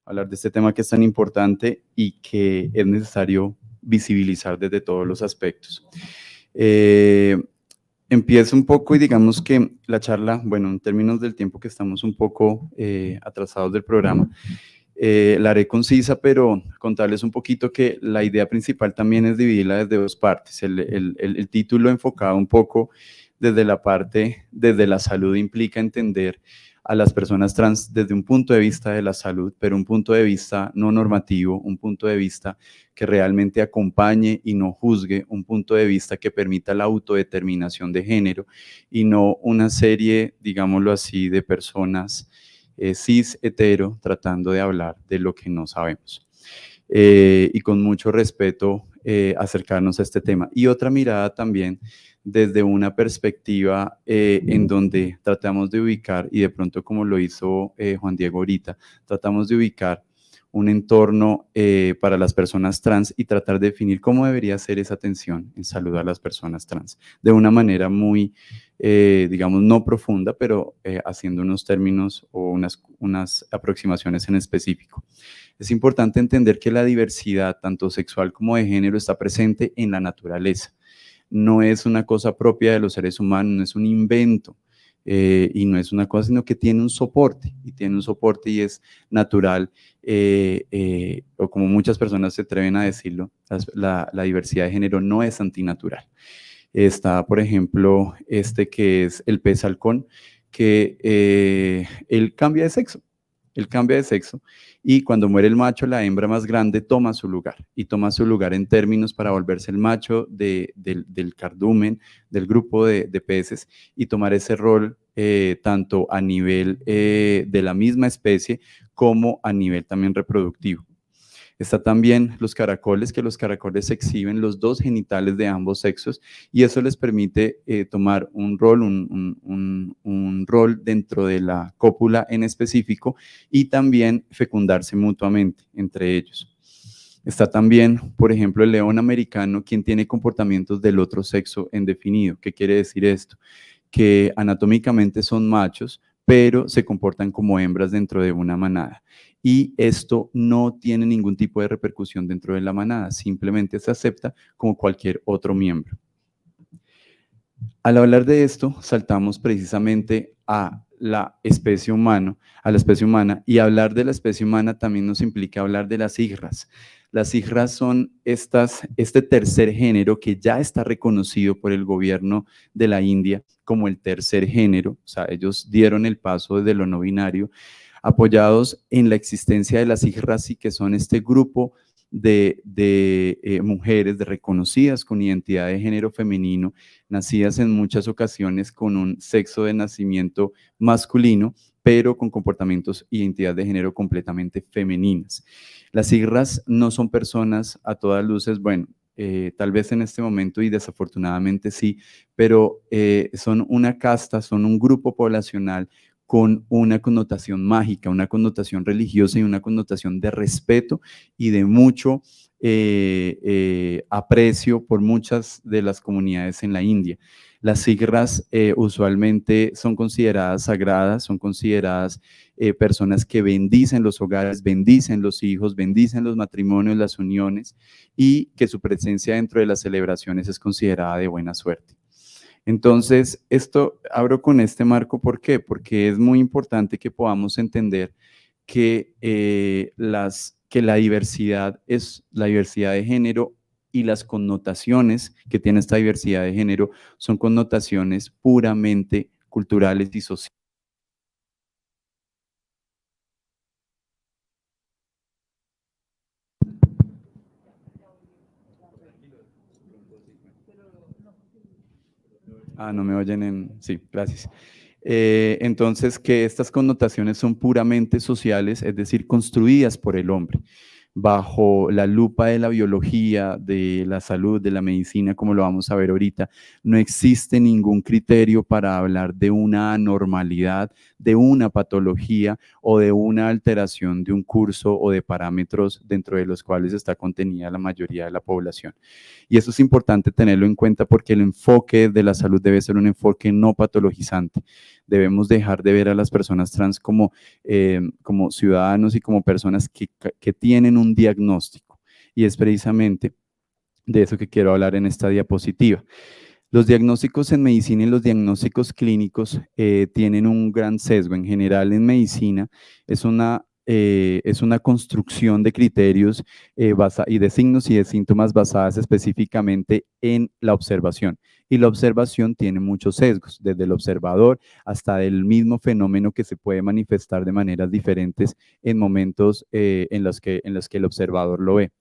hablar de este tema que es tan importante y que es necesario visibilizar desde todos los aspectos. Empiezo un poco y digamos que la charla, bueno, en términos del tiempo que estamos un poco atrasados del programa, la haré concisa, pero contarles un poquito que la idea principal también es dividirla desde dos partes. El título enfocado un poco desde la parte, desde la salud, implica entender a las personas trans desde un punto de vista de la salud, pero un punto de vista no normativo, un punto de vista que realmente acompañe y no juzgue, un punto de vista que permita la autodeterminación de género y no una serie, digámoslo así, de personas cis hetero tratando de hablar de lo que no sabemos. Y con mucho respeto acercarnos a este tema. Y otra mirada también desde una perspectiva en donde tratamos de ubicar, y de pronto como lo hizo Juan Diego ahorita, tratamos de ubicar un entorno para las personas trans y tratar de definir cómo debería ser esa atención en salud a las personas trans, de una manera muy, digamos, no profunda, pero haciendo unos términos o unas aproximaciones en específico. Es importante entender que la diversidad, tanto sexual como de género, está presente en la naturaleza. No es una cosa propia de los seres humanos, no es un invento y no es una cosa, sino que tiene un soporte y es natural, o como muchas personas se atreven a decirlo, la diversidad de género no es antinatural. Está, por ejemplo, que es el pez halcón, que él cambia de sexo. Él cambia de sexo y cuando muere el macho, la hembra más grande toma su lugar y toma su lugar en términos para volverse el macho del cardumen, del grupo de peces y tomar ese rol tanto a nivel de la misma especie como a nivel también reproductivo. Está también los caracoles, que los caracoles exhiben los dos genitales de ambos sexos y eso les permite tomar un rol dentro de la cópula en específico y también fecundarse mutuamente entre ellos. Está también, por ejemplo, el león americano, quien tiene comportamientos del otro sexo en definido. ¿Qué quiere decir esto? Que anatómicamente son machos, pero se comportan como hembras dentro de una manada. Y esto no tiene ningún tipo de repercusión dentro de la manada, simplemente se acepta como cualquier otro miembro. Al hablar de esto, saltamos precisamente a la especie humana, y hablar de la especie humana también nos implica hablar de las hijras. Las hijras son este tercer género que ya está reconocido por el gobierno de la India como el tercer género, o sea, ellos dieron el paso desde lo no binario, apoyados en la existencia de las hijras y que son este grupo de mujeres reconocidas con identidad de género femenino, nacidas en muchas ocasiones con un sexo de nacimiento masculino, pero con comportamientos e identidad de género completamente femeninas. Las hijras no son personas a todas luces, bueno, tal vez en este momento y desafortunadamente sí, pero son una casta, son un grupo poblacional con una connotación mágica, una connotación religiosa y una connotación de respeto y de mucho aprecio por muchas de las comunidades en la India. Las hijras usualmente son consideradas sagradas, son consideradas personas que bendicen los hogares, bendicen los hijos, bendicen los matrimonios, las uniones y que su presencia dentro de las celebraciones es considerada de buena suerte. Entonces, esto abro con este marco, ¿por qué? Porque es muy importante que podamos entender que, que la diversidad es la diversidad de género y las connotaciones que tiene esta diversidad de género son connotaciones puramente culturales y sociales. No me oyen en... Sí, gracias. Entonces, que estas connotaciones son puramente sociales, es decir, construidas por el hombre. bajo la lupa de la biología, de la salud, de la medicina, como lo vamos a ver ahorita, no existe ningún criterio para hablar de una anormalidad, de una patología o de una alteración de un curso o de parámetros dentro de los cuales está contenida la mayoría de la población. Y eso es importante tenerlo en cuenta porque el enfoque de la salud debe ser un enfoque no patologizante. Debemos dejar de ver a las personas trans como ciudadanos y como personas que tienen un diagnóstico. Y es precisamente de eso que quiero hablar en esta diapositiva. Los diagnósticos en medicina y los diagnósticos clínicos tienen un gran sesgo. En general, en medicina es una construcción de criterios y de signos y de síntomas basadas específicamente en la observación. Y la observación tiene muchos sesgos, desde el observador hasta el mismo fenómeno que se puede manifestar de maneras diferentes en momentos en los que el observador lo ve.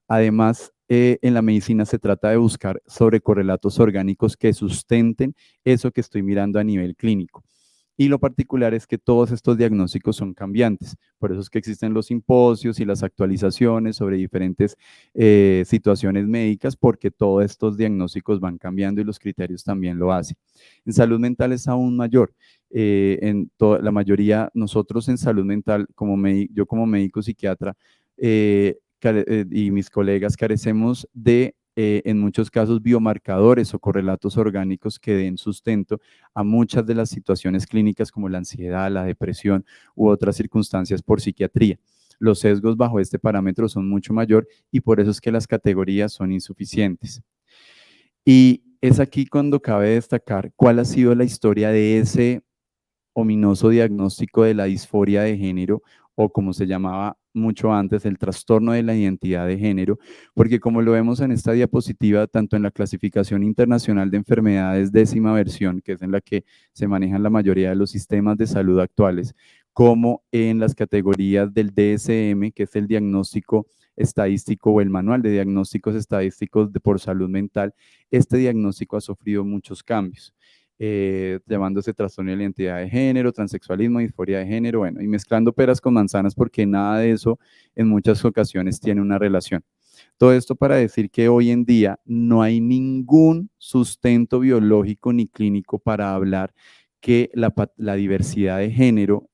Además, en la medicina se trata de buscar sobrecorrelatos orgánicos que sustenten eso que estoy mirando a nivel clínico. Y lo particular es que todos estos diagnósticos son cambiantes. Por eso es que existen los simposios y las actualizaciones sobre diferentes situaciones médicas, porque todos estos diagnósticos van cambiando y los criterios también lo hacen. En salud mental es aún mayor. La mayoría, nosotros en salud mental, yo como médico psiquiatra, y mis colegas carecemos de, en muchos casos, biomarcadores o correlatos orgánicos que den sustento a muchas de las situaciones clínicas como la ansiedad, la depresión u otras circunstancias por psiquiatría. Los sesgos bajo este parámetro son mucho mayor y por eso es que las categorías son insuficientes. Y es aquí cuando cabe destacar cuál ha sido la historia de ese ominoso diagnóstico de la disforia de género, o como se llamaba mucho antes, el trastorno de la identidad de género, porque como lo vemos en esta diapositiva, tanto en la clasificación internacional de enfermedades 10ª versión, que es en la que se manejan la mayoría de los sistemas de salud actuales, como en las categorías del DSM, que es el diagnóstico estadístico o el manual de diagnósticos estadísticos por salud mental, este diagnóstico ha sufrido muchos cambios. Llamándose trastorno de la identidad de género, transexualismo, disforia de género, bueno, y mezclando peras con manzanas porque nada de eso en muchas ocasiones tiene una relación. Todo esto para decir que hoy en día no hay ningún sustento biológico ni clínico para hablar que la diversidad de género,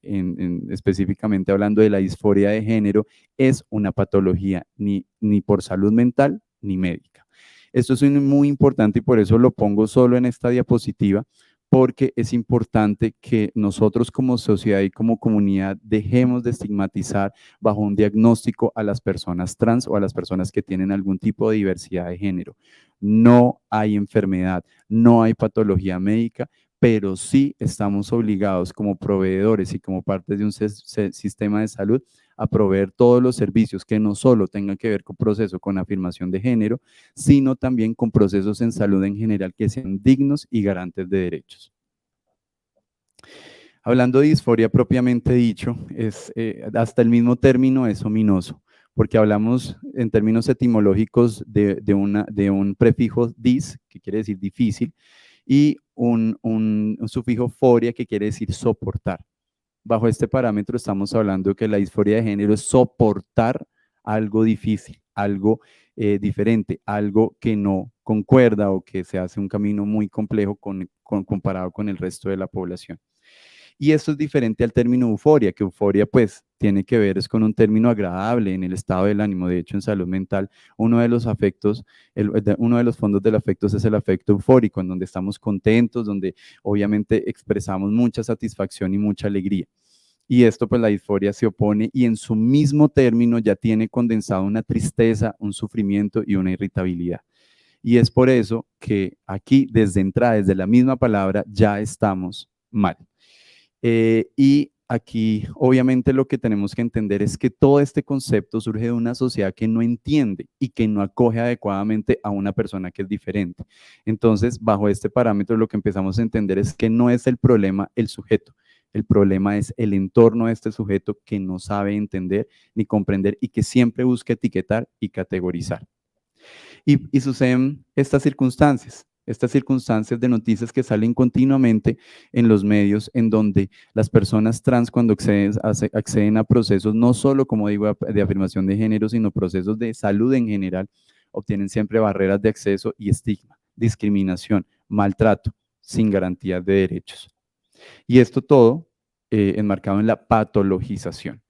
específicamente hablando de la disforia de género, es una patología ni por salud mental ni médica. Esto es muy importante y por eso lo pongo solo en esta diapositiva, porque es importante que nosotros como sociedad y como comunidad dejemos de estigmatizar bajo un diagnóstico a las personas trans o a las personas que tienen algún tipo de diversidad de género. No hay enfermedad, no hay patología médica, pero sí estamos obligados como proveedores y como parte de un sistema de salud a proveer todos los servicios que no solo tengan que ver con procesos con afirmación de género, sino también con procesos en salud en general que sean dignos y garantes de derechos. Hablando de disforia propiamente dicho, hasta el mismo término es ominoso, porque hablamos en términos etimológicos de un prefijo dis, que quiere decir difícil, y un sufijo foria, que quiere decir soportar. Bajo este parámetro estamos hablando de que la disforia de género es soportar algo difícil, algo diferente, algo que no concuerda o que se hace un camino muy complejo comparado con el resto de la población. Y esto es diferente al término euforia, que euforia pues tiene que ver es con un término agradable en el estado del ánimo. De hecho, en salud mental, uno de los afectos, uno de los fondos del afecto es el afecto eufórico, en donde estamos contentos, donde obviamente expresamos mucha satisfacción y mucha alegría. Y esto pues la disforia se opone y en su mismo término ya tiene condensado una tristeza, un sufrimiento y una irritabilidad. Y es por eso que aquí desde entrada, desde la misma palabra, ya estamos mal. Y aquí, obviamente, lo que tenemos que entender es que todo este concepto surge de una sociedad que no entiende y que no acoge adecuadamente a una persona que es diferente. Entonces, bajo este parámetro, lo que empezamos a entender es que no es el problema el sujeto. El problema es el entorno de este sujeto que no sabe entender ni comprender y que siempre busca etiquetar y categorizar. Y suceden estas circunstancias. estas circunstancias de noticias que salen continuamente en los medios, en donde las personas trans cuando acceden a procesos, no solo, como digo, de afirmación de género, sino procesos de salud en general, obtienen siempre barreras de acceso y estigma, discriminación, maltrato, sin garantías de derechos. Y esto todo enmarcado en la patologización.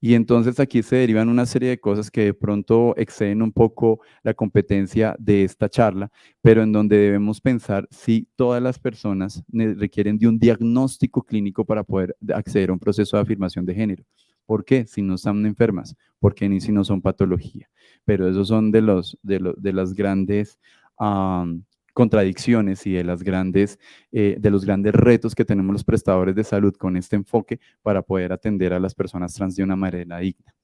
Y entonces aquí se derivan una serie de cosas que de pronto exceden un poco la competencia de esta charla, pero en donde debemos pensar si todas las personas requieren de un diagnóstico clínico para poder acceder a un proceso de afirmación de género. ¿Por qué? Si no están enfermas, ¿por qué ni si no son patología? Pero esos son de las grandes contradicciones y de los grandes retos que tenemos los prestadores de salud con este enfoque para poder atender a las personas trans de una manera digna.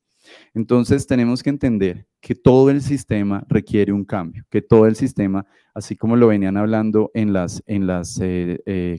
Entonces tenemos que entender que todo el sistema requiere un cambio, que todo el sistema, así como lo venían hablando en las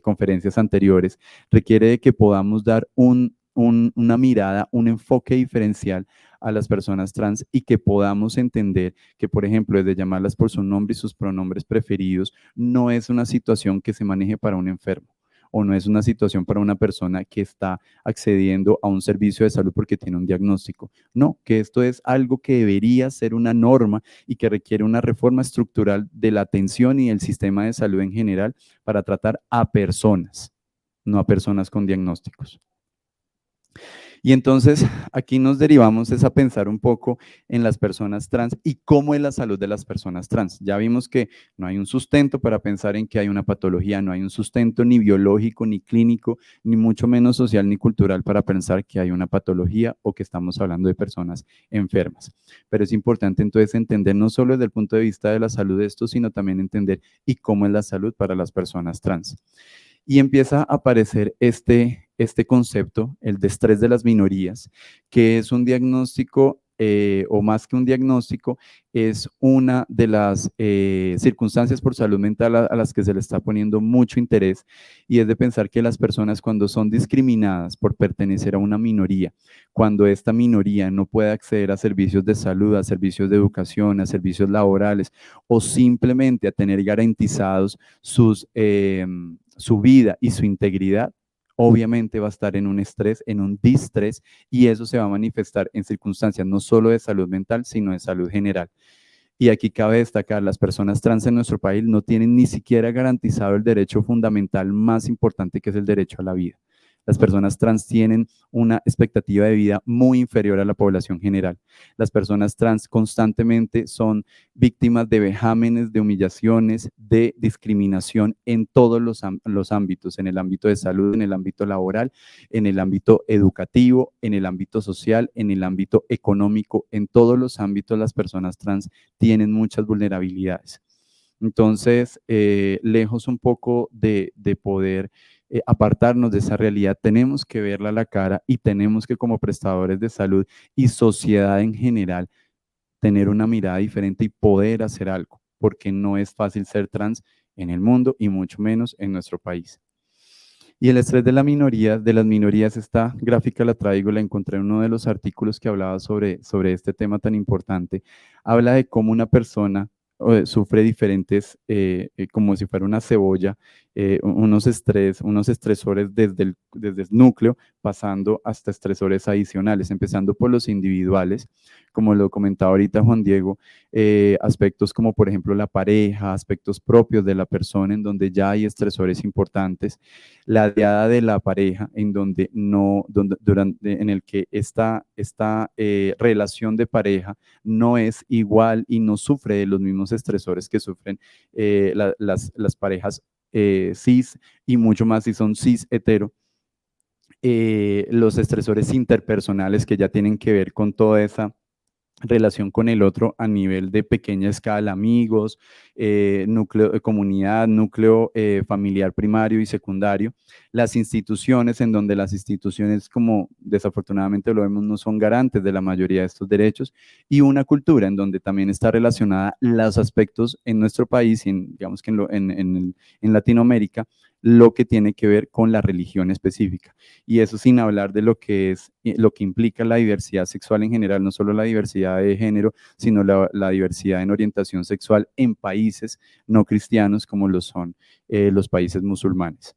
conferencias anteriores, requiere de que podamos dar una mirada, un enfoque diferencial a las personas trans y que podamos entender que, por ejemplo, desde llamarlas por su nombre y sus pronombres preferidos, no es una situación que se maneje para un enfermo o no es una situación para una persona que está accediendo a un servicio de salud porque tiene un diagnóstico. No, que esto es algo que debería ser una norma y que requiere una reforma estructural de la atención y el sistema de salud en general para tratar a personas, no a personas con diagnósticos. Y entonces aquí nos derivamos es a pensar un poco en las personas trans y cómo es la salud de las personas trans. Ya vimos que no hay un sustento para pensar en que hay una patología, no hay un sustento ni biológico, ni clínico, ni mucho menos social ni cultural para pensar que hay una patología o que estamos hablando de personas enfermas. Pero es importante entonces entender no solo desde el punto de vista de la salud de esto, sino también entender y cómo es la salud para las personas trans. Y empieza a aparecer este concepto, el de estrés de las minorías, que es un diagnóstico, o más que un diagnóstico, es una de las circunstancias por salud mental a las que se le está poniendo mucho interés, y es de pensar que las personas cuando son discriminadas por pertenecer a una minoría, cuando esta minoría no puede acceder a servicios de salud, a servicios de educación, a servicios laborales, o simplemente a tener garantizados su vida y su integridad, obviamente va a estar en un estrés, en un distrés, y eso se va a manifestar en circunstancias no solo de salud mental, sino de salud general. Y aquí cabe destacar, las personas trans en nuestro país no tienen ni siquiera garantizado el derecho fundamental más importante, que es el derecho a la vida. Las personas trans tienen una expectativa de vida muy inferior a la población general. Las personas trans constantemente son víctimas de vejámenes, de humillaciones, de discriminación en todos los ámbitos, en el ámbito de salud, en el ámbito laboral, en el ámbito educativo, en el ámbito social, en el ámbito económico. En todos los ámbitos las personas trans tienen muchas vulnerabilidades. Entonces, lejos un poco de poder apartarnos de esa realidad, tenemos que verla a la cara y tenemos que, como prestadores de salud y sociedad en general, tener una mirada diferente y poder hacer algo, porque no es fácil ser trans en el mundo y mucho menos en nuestro país. Y el estrés de las minorías, esta gráfica la traigo, la encontré en uno de los artículos que hablaba sobre este tema tan importante. Habla de cómo una persona sufre diferentes, como si fuera una cebolla, unos estresores desde el núcleo, pasando hasta estresores adicionales, empezando por los individuales, como lo comentaba ahorita Juan Diego, aspectos como por ejemplo la pareja, aspectos propios de la persona en donde ya hay estresores importantes, la diada de la pareja en donde en el que esta relación de pareja no es igual y no sufre de los mismos estresores que sufren las parejas cis, y mucho más si son cis hetero. Los estresores interpersonales que ya tienen que ver con toda esa relación con el otro a nivel de pequeña escala, amigos, núcleo de comunidad, núcleo familiar primario y secundario, las instituciones en donde las instituciones, como desafortunadamente lo vemos, no son garantes de la mayoría de estos derechos, y una cultura en donde también está relacionada los aspectos en nuestro país y digamos que en Latinoamérica, lo que tiene que ver con la religión específica. Y eso sin hablar de lo que es, lo que implica la diversidad sexual en general, no solo la diversidad de género, sino la diversidad en orientación sexual en países no cristianos como lo son los países musulmanes.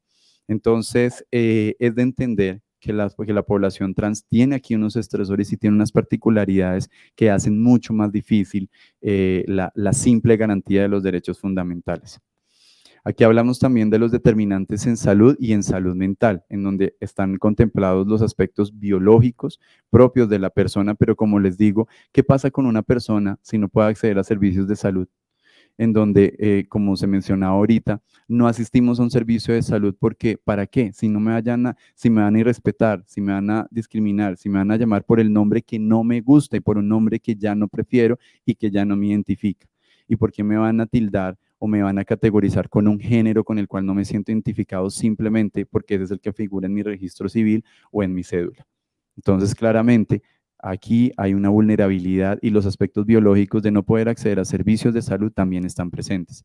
Entonces, es de entender que la población trans tiene aquí unos estresores y tiene unas particularidades que hacen mucho más difícil la simple garantía de los derechos fundamentales. Aquí hablamos también de los determinantes en salud y en salud mental, en donde están contemplados los aspectos biológicos propios de la persona, pero como les digo, ¿qué pasa con una persona si no puede acceder a servicios de salud? En donde, como se mencionaba ahorita, no asistimos a un servicio de salud porque, ¿para qué? Si no me si me van a irrespetar, si me van a discriminar, si me van a llamar por el nombre que no me gusta y por un nombre que ya no prefiero y que ya no me identifica. ¿Y por qué me van a tildar o me van a categorizar con un género con el cual no me siento identificado simplemente porque ese es el que figura en mi registro civil o en mi cédula? Entonces, claramente, aquí hay una vulnerabilidad y los aspectos biológicos de no poder acceder a servicios de salud también están presentes.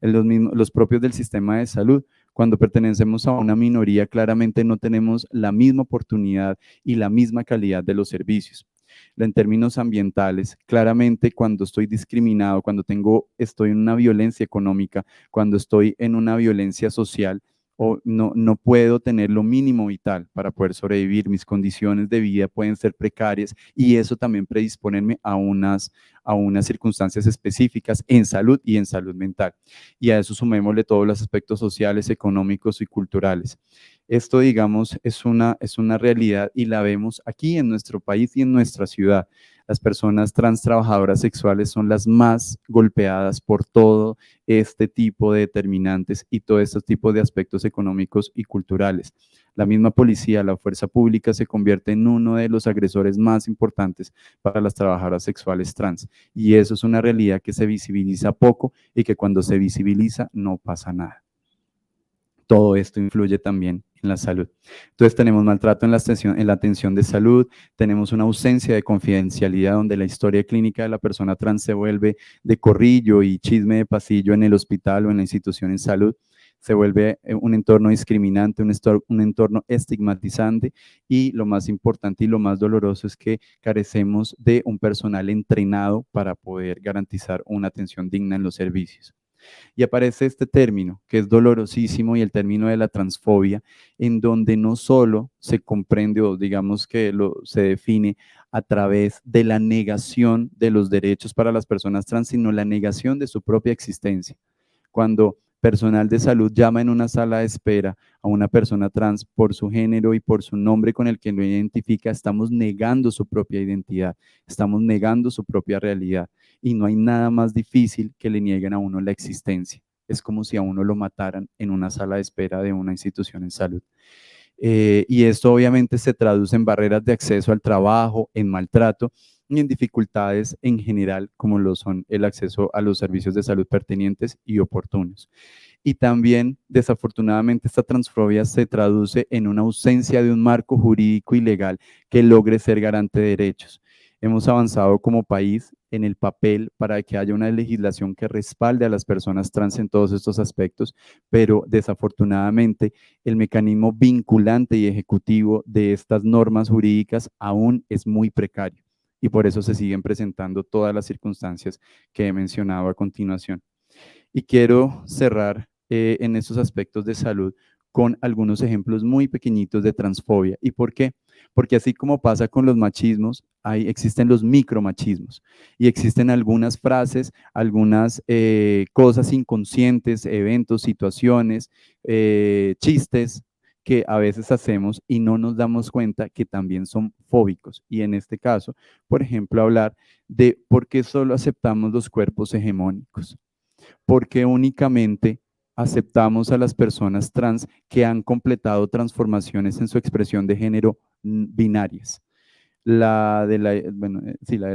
En los propios del sistema de salud, cuando pertenecemos a una minoría, claramente no tenemos la misma oportunidad y la misma calidad de los servicios. En términos ambientales, claramente cuando estoy discriminado, cuando estoy en una violencia económica, cuando estoy en una violencia social, o no puedo tener lo mínimo vital para poder sobrevivir, mis condiciones de vida pueden ser precarias y eso también predisponerme a unas circunstancias específicas en salud y en salud mental. Y a eso sumémosle todos los aspectos sociales, económicos y culturales. Esto, digamos, es una realidad y la vemos aquí en nuestro país y en nuestra ciudad. Las personas trans trabajadoras sexuales son las más golpeadas por todo este tipo de determinantes y todo este tipo de aspectos económicos y culturales. La misma policía, la fuerza pública se convierte en uno de los agresores más importantes para las trabajadoras sexuales trans. Y eso es una realidad que se visibiliza poco y que cuando se visibiliza no pasa nada. Todo esto influye también en la salud. Entonces tenemos maltrato en la atención de salud, tenemos una ausencia de confidencialidad donde la historia clínica de la persona trans se vuelve de corrillo y chisme de pasillo en el hospital o en la institución en salud, se vuelve un entorno discriminante, un entorno estigmatizante y lo más importante y lo más doloroso es que carecemos de un personal entrenado para poder garantizar una atención digna en los servicios. Y aparece este término que es dolorosísimo y el término de la transfobia, en donde no solo se comprende o digamos que se define a través de la negación de los derechos para las personas trans, sino la negación de su propia existencia. Cuando personal de salud llama en una sala de espera a una persona trans por su género y por su nombre con el que lo identifica, estamos negando su propia identidad, estamos negando su propia realidad y no hay nada más difícil que le nieguen a uno la existencia. Es como si a uno lo mataran en una sala de espera de una institución en salud. Y esto obviamente se traduce en barreras de acceso al trabajo, en maltrato y en dificultades en general, como lo son el acceso a los servicios de salud pertinentes y oportunos. Y también, desafortunadamente, esta transfobia se traduce en una ausencia de un marco jurídico y legal que logre ser garante de derechos. Hemos avanzado como país en el papel para que haya una legislación que respalde a las personas trans en todos estos aspectos, pero desafortunadamente el mecanismo vinculante y ejecutivo de estas normas jurídicas aún es muy precario y por eso se siguen presentando todas las circunstancias que he mencionado a continuación. Y quiero cerrar en estos aspectos de salud con algunos ejemplos muy pequeñitos de transfobia. ¿Y por qué? Porque así como pasa con los machismos, existen los micromachismos y existen algunas frases, algunas cosas inconscientes, eventos, situaciones, chistes que a veces hacemos y no nos damos cuenta que también son fóbicos. Y en este caso, por ejemplo, hablar de por qué solo aceptamos los cuerpos hegemónicos, porque únicamente aceptamos a las personas trans que han completado transformaciones en su expresión de género binarias. Sí, la de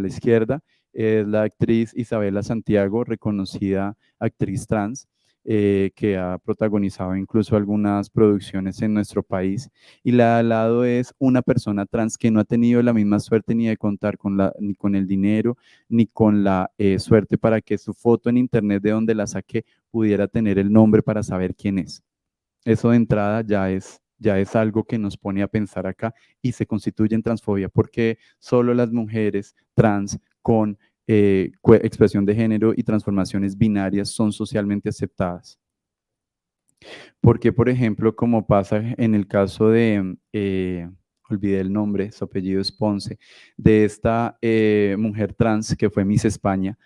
la izquierda es la actriz Isabela Santiago, reconocida actriz trans, que ha protagonizado incluso algunas producciones en nuestro país. Y la de al lado es una persona trans que no ha tenido la misma suerte ni de contar ni con el dinero, ni con la suerte para que su foto en internet de donde la saqué pudiera tener el nombre para saber quién es. Eso de entrada ya es algo que nos pone a pensar acá y se constituye en transfobia porque solo las mujeres trans con expresión de género y transformaciones binarias son socialmente aceptadas. Porque, por ejemplo, como pasa en el caso de, olvidé el nombre, su apellido es Ponce, de esta mujer trans que fue Miss España,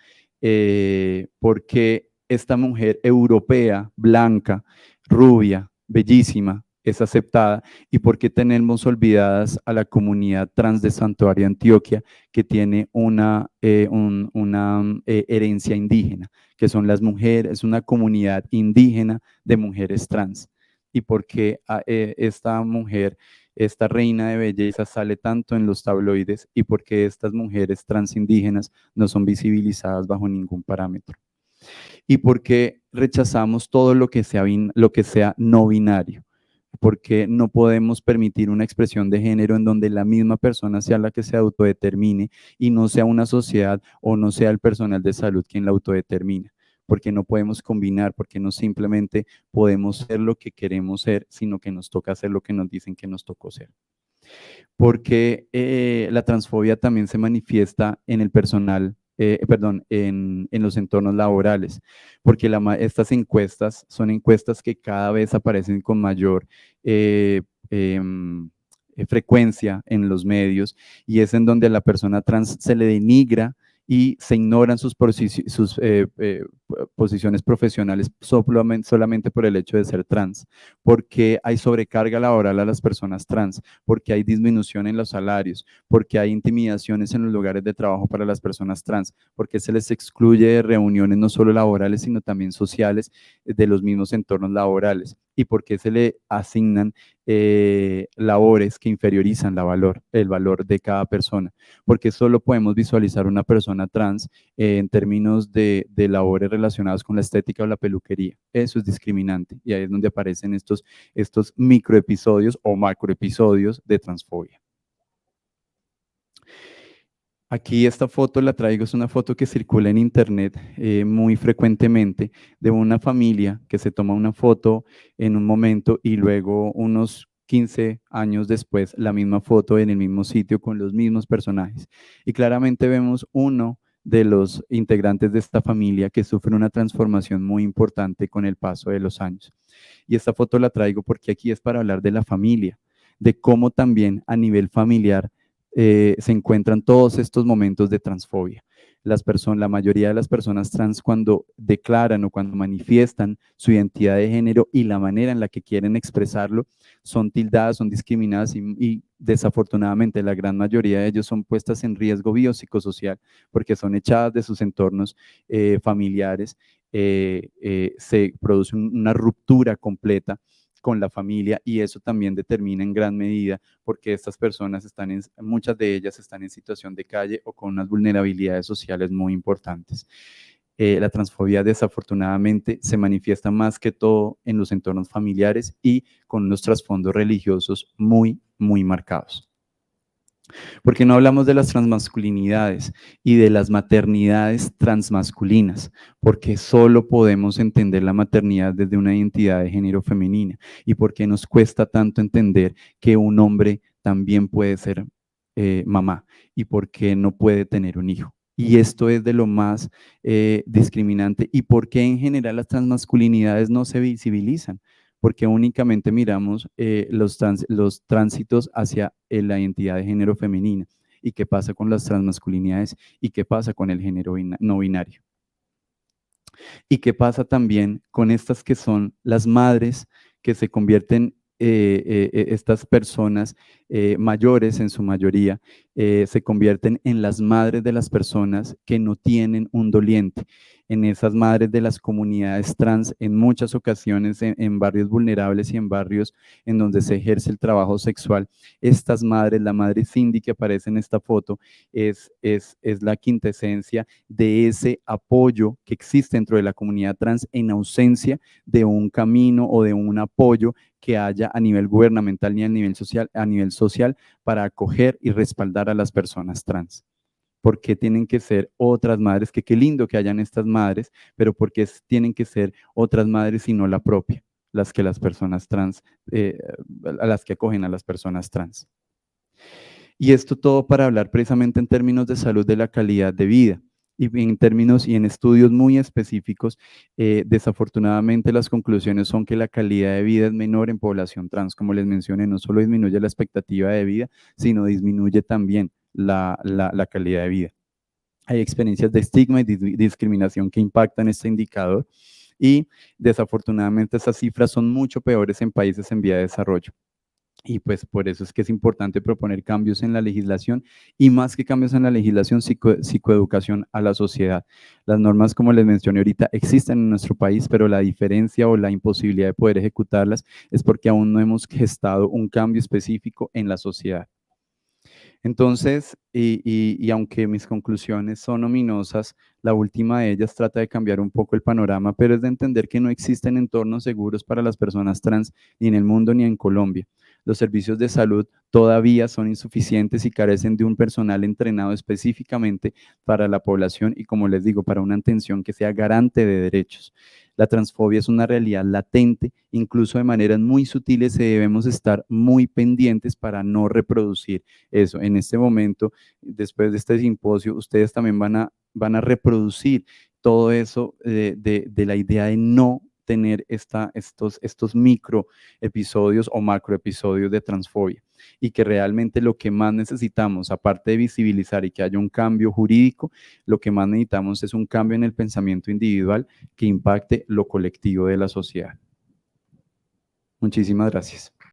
porque esta mujer europea, blanca, rubia, bellísima, es aceptada, y por qué tenemos olvidadas a la comunidad trans de Santuario Antioquia, que tiene una herencia indígena, que son las mujeres, es una comunidad indígena de mujeres trans, y por qué esta mujer, esta reina de belleza sale tanto en los tabloides, y por qué estas mujeres trans indígenas no son visibilizadas bajo ningún parámetro, y por qué rechazamos todo lo que sea no binario, porque no podemos permitir una expresión de género en donde la misma persona sea la que se autodetermine y no sea una sociedad o no sea el personal de salud quien la autodetermina, porque no podemos combinar, porque no simplemente podemos ser lo que queremos ser, sino que nos toca hacer lo que nos dicen que nos tocó ser. Porque la transfobia también se manifiesta en el personal, perdón, en los entornos laborales, porque estas encuestas son encuestas que cada vez aparecen con mayor eh, em, frecuencia en los medios, y es en donde a la persona trans se le denigra y se ignoran sus posiciones profesionales solamente por el hecho de ser trans, porque hay sobrecarga laboral a las personas trans, porque hay disminución en los salarios, porque hay intimidaciones en los lugares de trabajo para las personas trans, porque se les excluye de reuniones no solo laborales, sino también sociales de los mismos entornos laborales, y porque se le asignan labores que inferiorizan el valor de cada persona, porque solo podemos visualizar una persona trans en términos de labores relacionadas con la estética o la peluquería. Eso es discriminante, y ahí es donde aparecen estos microepisodios o macroepisodios de transfobia. Aquí esta foto la traigo, es una foto que circula en internet muy frecuentemente, de una familia que se toma una foto en un momento y luego unos 15 años después la misma foto en el mismo sitio con los mismos personajes. Y claramente vemos uno de los integrantes de esta familia que sufre una transformación muy importante con el paso de los años. Y esta foto la traigo porque aquí es para hablar de la familia, de cómo también a nivel familiar se encuentran todos estos momentos de transfobia. La mayoría de las personas trans, cuando declaran o cuando manifiestan su identidad de género y la manera en la que quieren expresarlo, son tildadas, son discriminadas, y desafortunadamente la gran mayoría de ellos son puestas en riesgo biopsicosocial porque son echadas de sus entornos familiares. Se produce una ruptura completa con la familia, y eso también determina en gran medida porque estas personas muchas de ellas están en situación de calle o con unas vulnerabilidades sociales muy importantes. La transfobia desafortunadamente se manifiesta más que todo en los entornos familiares y con unos trasfondos religiosos muy, muy marcados. Porque no hablamos de las transmasculinidades y de las maternidades transmasculinas, porque solo podemos entender la maternidad desde una identidad de género femenina, y porque nos cuesta tanto entender que un hombre también puede ser mamá, y porque no puede tener un hijo. Y esto es de lo más discriminante, y porque en general las transmasculinidades no se visibilizan, porque únicamente miramos los tránsitos hacia la identidad de género femenina. ¿Y qué pasa con las transmasculinidades? ¿Y qué pasa con el género no binario? ¿Y qué pasa también con estas que son las madres que se convierten, estas personas mayores en su mayoría, se convierten en las madres de las personas que no tienen un doliente, en esas madres de las comunidades trans, en muchas ocasiones en barrios vulnerables y en barrios en donde se ejerce el trabajo sexual? Estas madres, la madre Cindy que aparece en esta foto, es la quintesencia de ese apoyo que existe dentro de la comunidad trans en ausencia de un camino o de un apoyo que haya a nivel gubernamental ni a nivel social para acoger y respaldar a las personas trans. Porque tienen que ser otras madres, que qué lindo que hayan estas madres, pero porque tienen que ser otras madres y no la propia. las que las personas trans, a las que acogen a las personas trans. Y esto todo para hablar precisamente en términos de salud de la calidad de vida. Y en términos y en estudios muy específicos, desafortunadamente las conclusiones son que la calidad de vida es menor en población trans. Como les mencioné, no solo disminuye la expectativa de vida, sino disminuye también la calidad de vida. Hay experiencias de estigma y discriminación que impactan este indicador y desafortunadamente esas cifras son mucho peores en países en vía de desarrollo. Y pues por eso es que es importante proponer cambios en la legislación y más que cambios en la legislación, psicoeducación a la sociedad. Las normas, como les mencioné ahorita, existen en nuestro país, pero la diferencia o la imposibilidad de poder ejecutarlas es porque aún no hemos gestado un cambio específico en la sociedad. Entonces, y aunque mis conclusiones son ominosas, la última de ellas trata de cambiar un poco el panorama, pero es de entender que no existen entornos seguros para las personas trans ni en el mundo ni en Colombia. Los servicios de salud todavía son insuficientes y carecen de un personal entrenado específicamente para la población y, como les digo, para una atención que sea garante de derechos. La transfobia es una realidad latente, incluso de maneras muy sutiles y debemos estar muy pendientes para no reproducir eso. En este momento, después de este simposio, ustedes también van a reproducir todo eso de la idea de no tener estos micro episodios o macro episodios de transfobia y que realmente lo que más necesitamos, aparte de visibilizar y que haya un cambio jurídico, lo que más necesitamos es un cambio en el pensamiento individual que impacte lo colectivo de la sociedad. Muchísimas gracias.